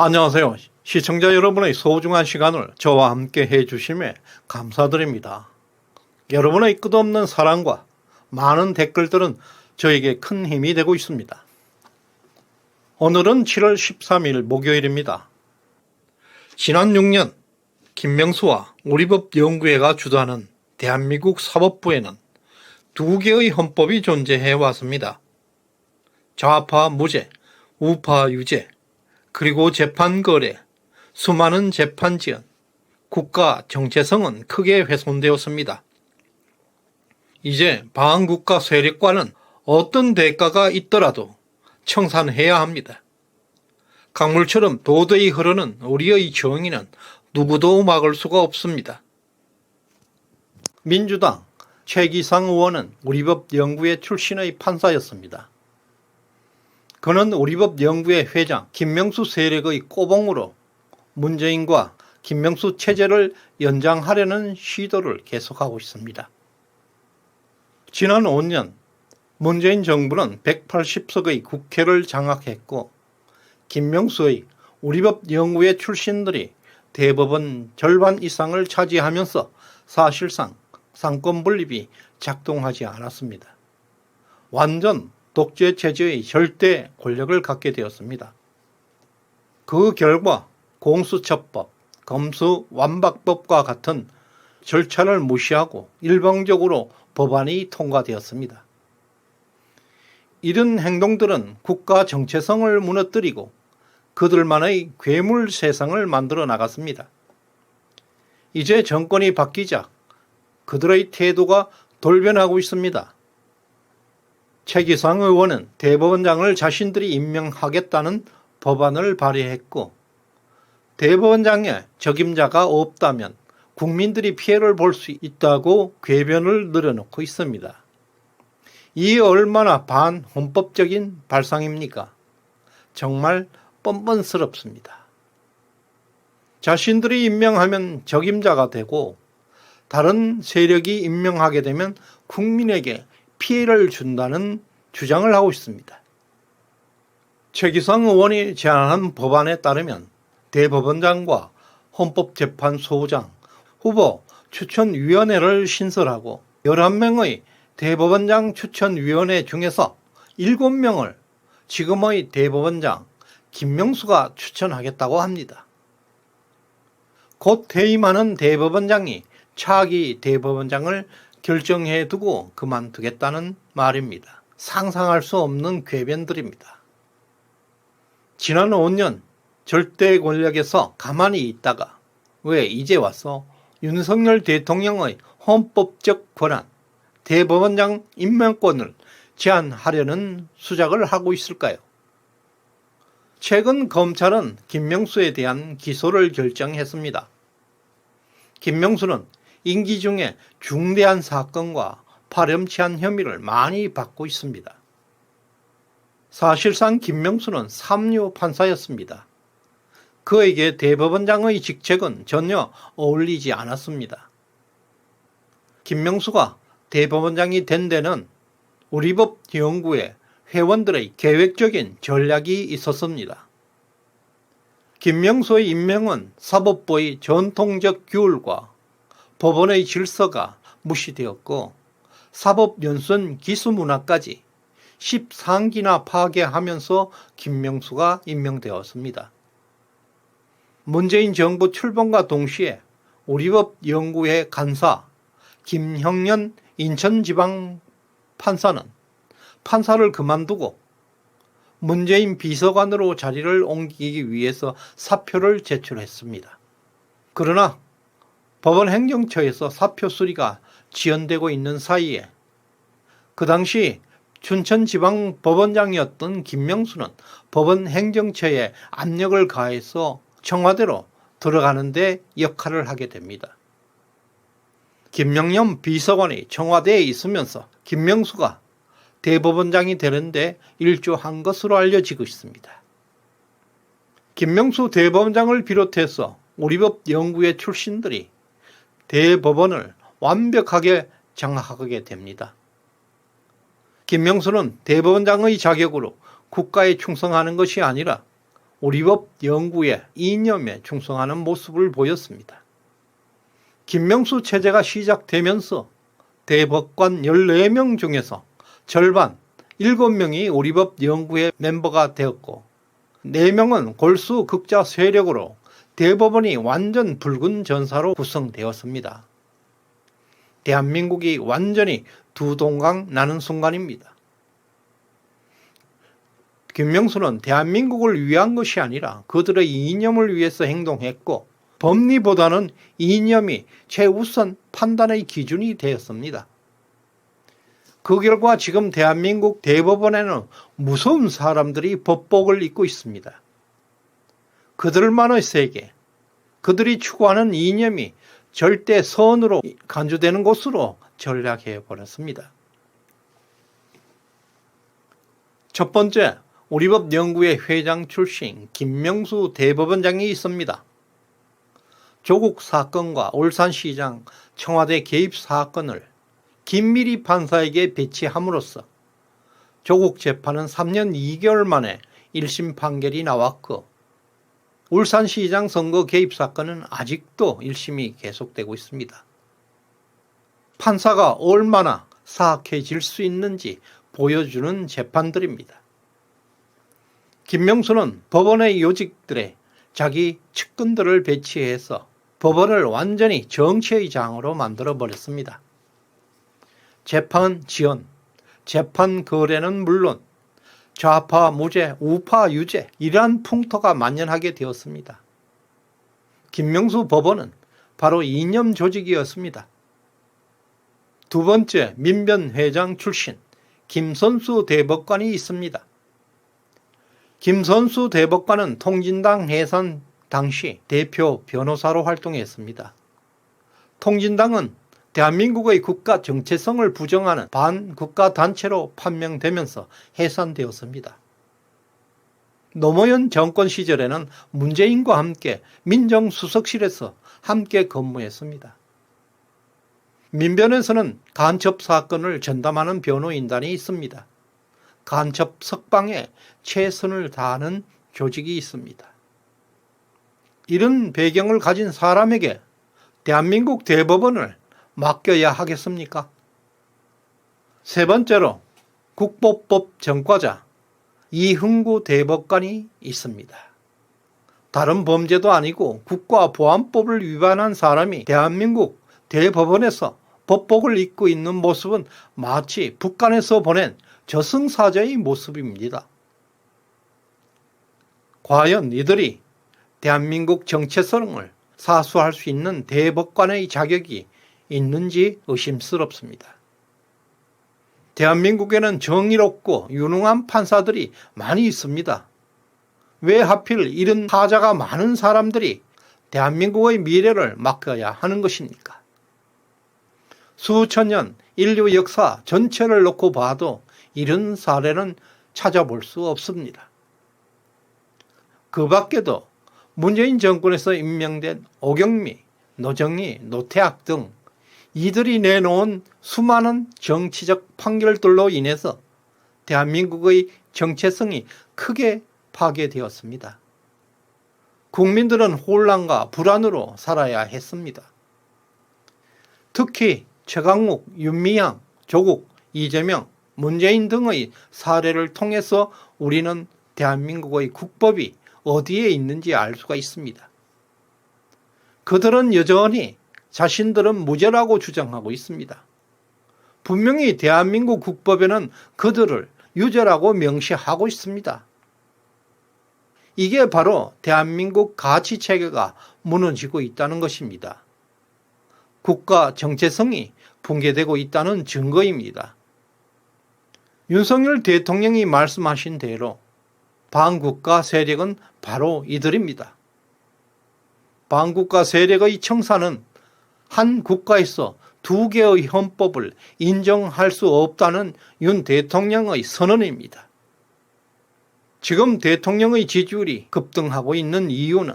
안녕하세요. 시청자 여러분의 소중한 시간을 저와 함께 해주심에 감사드립니다. 여러분의 끝없는 사랑과 많은 댓글들은 저에게 큰 힘이 되고 있습니다. 오늘은 7월 13일 목요일입니다. 지난 6년 김명수와 우리법연구회가 주도하는 대한민국 사법부에는 두 개의 헌법이 정해해 왔습니다. 좌파 무죄, 우파 유죄, 그리고 재판 거래, 수많은 재판 지연, 국가 정체성은 크게 훼손되었습니다. 이제 방한국가 세력과는 어떤 대가가 있더라도 청산해야 합니다. 강물처럼 도저히 흐르는 우리의 정의는 누구도 막을 수가 없습니다. 민주당 최기상 의원은 우리법연구회 출신의 판사였습니다. 그는 우리법연구회 회장 김명수 세력의 꼬봉으로 문재인과 김명수 체제를 연장하려는 시도를 계속하고 있습니다. 지난 5년 문재인 정부는 180석의 국회를 장악했고 김명수의 우리법연구회 출신들이 대법원 절반 이상을 차지하면서 사실상 상권 분립이 작동하지 않았습니다. 완전 독재 체제의 절대 권력을 갖게 되었습니다. 그 결과 공수처법, 검수완박법과 같은 절차를 무시하고 일방적으로 법안이 통과되었습니다. 이런 행동들은 국가 정체성을 무너뜨리고 그들만의 괴물 세상을 만들어 나갔습니다. 이제 정권이 바뀌자 그들의 태도가 돌변하고 있습니다. 최기상 의원은 대법원장을 자신들이 임명하겠다는 법안을 발의했고 대법원장에 적임자가 없다면 국민들이 피해를 볼 수 있다고 궤변을 늘어놓고 있습니다. 이 얼마나 반헌법적인 발상입니까? 정말 뻔뻔스럽습니다. 자신들이 임명하면 적임자가 되고 다른 세력이 임명하게 되면 국민에게 피해를 준다는 주장을 하고 있습니다. 최기상 의원이 제안한 법안에 따르면 대법원장과 헌법재판소장 후보 추천위원회를 신설하고 11명의 대법원장 추천위원회 중에서 7명을 지금의 대법원장 김명수가 추천하겠다고 합니다. 곧 퇴임하는 대법원장이 차기 대법원장을 결정해 두고 그만두겠다는 말입니다. 상상할 수 없는 궤변들입니다. 지난 5년 절대 권력에서 가만히 있다가 왜 이제 와서 윤석열 대통령의 헌법적 권한, 대법원장 임명권을 제한하려는 수작을 하고 있을까요? 최근 검찰은 김명수에 대한 기소를 결정했습니다. 김명수는 임기 중에 중대한 사건과 파렴치한 혐의를 많이 받고 있습니다. 사실상 김명수는 삼류 판사였습니다. 그에게 대법원장의 직책은 전혀 어울리지 않았습니다. 김명수가 대법원장이 된 데는 우리법연구회 회원들의 계획적인 전략이 있었습니다. 김명수의 임명은 사법부의 전통적 규율과 법원의 질서가 무시되었고 사법연수원 기수문화까지 13기나 파괴하면서 김명수가 임명되었습니다. 문재인 정부 출범과 동시에 우리법연구회 간사 김형년 인천지방판사는 판사를 그만두고 문재인 비서관으로 자리를 옮기기 위해서 사표를 제출했습니다. 그러나 법원 행정처에서 사표 수리가 지연되고 있는 사이에 그 당시 춘천지방법원장이었던 김명수는 법원 행정처에 압력을 가해서 청와대로 들어가는 데 역할을 하게 됩니다. 김영년 비서관이 청와대에 있으면서 김명수가 대법원장이 되는데 일조한 것으로 알려지고 있습니다. 김명수 대법원장을 비롯해서 우리법연구회 출신들이 대법원을 완벽하게 장악하게 됩니다. 김명수는 대법원장의 자격으로 국가에 충성하는 것이 아니라 우리 법 연구의 이념에 충성하는 모습을 보였습니다. 김명수 체제가 시작되면서 대법관 14명 중에서 절반 7명이 우리 법 연구의 멤버가 되었고 4명은 골수 극자 세력으로 대법원이 완전 붉은 전사로 구성되었습니다. 대한민국이 완전히 두 동강 나는 순간입니다. 김명수는 대한민국을 위한 것이 아니라 그들의 이념을 위해서 행동했고 법리보다는 이념이 최우선 판단의 기준이 되었습니다. 그 결과 지금 대한민국 대법원에는 무서운 사람들이 법복을 입고 있습니다. 그들만의 세계, 그들이 추구하는 이념이 절대 선으로 간주되는 곳으로 전락해 버렸습니다. 첫 번째, 우리법 연구회 회장 출신 김명수 대법원장이 있습니다. 조국 사건과 울산시장 청와대 개입 사건을 김미리 판사에게 배치함으로써 조국 재판은 3년 2개월 만에 1심 판결이 나왔고 울산시장 선거 개입 사건은 아직도 1심이 계속되고 있습니다. 판사가 얼마나 사악해질 수 있는지 보여주는 재판들입니다. 김명수는 법원의 요직들에 자기 측근들을 배치해서 법원을 완전히 정치의 장으로 만들어버렸습니다. 재판 지연, 재판 거래는 물론 좌파 무죄, 우파 유죄 이러한 풍토가 만연하게 되었습니다. 김명수 법원은 바로 이념 조직이었습니다. 두 번째, 민변회장 출신 김선수 대법관이 있습니다. 김선수 대법관은 통진당 해산 당시 대표 변호사로 활동했습니다. 통진당은 대한민국의 국가 정체성을 부정하는 반국가 단체로 판명되면서 해산되었습니다. 노무현 정권 시절에는 문재인과 함께 민정수석실에서 함께 근무했습니다. 민변에서는 간첩 사건을 전담하는 변호인단이 있습니다. 간첩 석방에 최선을 다하는 조직이 있습니다. 이런 배경을 가진 사람에게 대한민국 대법원을 맡겨야 하겠습니까? 세 번째로 국보법 전과자 이흥구 대법관이 있습니다. 다른 범죄도 아니고 국가보안법을 위반한 사람이 대한민국 대법원에서 법복을 입고 있는 모습은 마치 북한에서 보낸 저승사자의 모습입니다. 과연 이들이 대한민국 정체성을 사수할 수 있는 대법관의 자격이 있는지 의심스럽습니다. 대한민국에는 정의롭고 유능한 판사들이 많이 있습니다. 왜 하필 이런 타자가 많은 사람들이 대한민국의 미래를 맡겨야 하는 것입니까? 수천 년 인류 역사 전체를 놓고 봐도 이런 사례는 찾아볼 수 없습니다. 그 밖에도 문재인 정권에서 임명된 오경미, 노정희, 노태악 등 이들이 내놓은 수많은 정치적 판결들로 인해서 대한민국의 정체성이 크게 파괴되었습니다. 국민들은 혼란과 불안으로 살아야 했습니다. 특히 최강욱, 윤미향, 조국, 이재명, 문재인 등의 사례를 통해서 우리는 대한민국의 국법이 어디에 있는지 알 수가 있습니다. 그들은 여전히 자신들은 무죄라고 주장하고 있습니다. 분명히 대한민국 국법에는 그들을 유죄라고 명시하고 있습니다. 이게 바로 대한민국 가치체계가 무너지고 있다는 것입니다. 국가 정체성이 붕괴되고 있다는 증거입니다. 윤석열 대통령이 말씀하신 대로 반국가 세력은 바로 이들입니다. 반국가 세력의 청사는 한 국가에서 두 개의 헌법을 인정할 수 없다는 윤 대통령의 선언입니다. 지금 대통령의 지지율이 급등하고 있는 이유는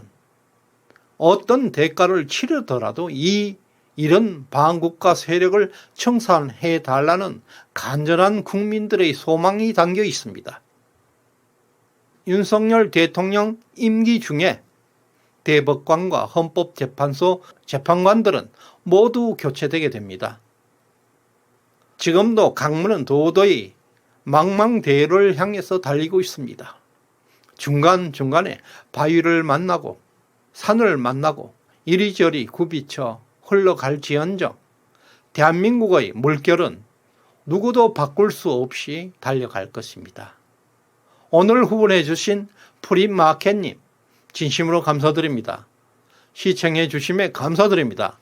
어떤 대가를 치르더라도 이런 반국가 세력을 청산해달라는 간절한 국민들의 소망이 담겨 있습니다. 윤석열 대통령 임기 중에 대법관과 헌법재판소 재판관들은 모두 교체되게 됩니다. 지금도 강문은 도저히 망망대해를 향해서 달리고 있습니다. 중간중간에 바위를 만나고 산을 만나고 이리저리 굽이쳐 흘러갈지언정 대한민국의 물결은 누구도 바꿀 수 없이 달려갈 것입니다. 오늘 후원해 주신 프리마켓님 진심으로 감사드립니다. 시청해 주심에 감사드립니다.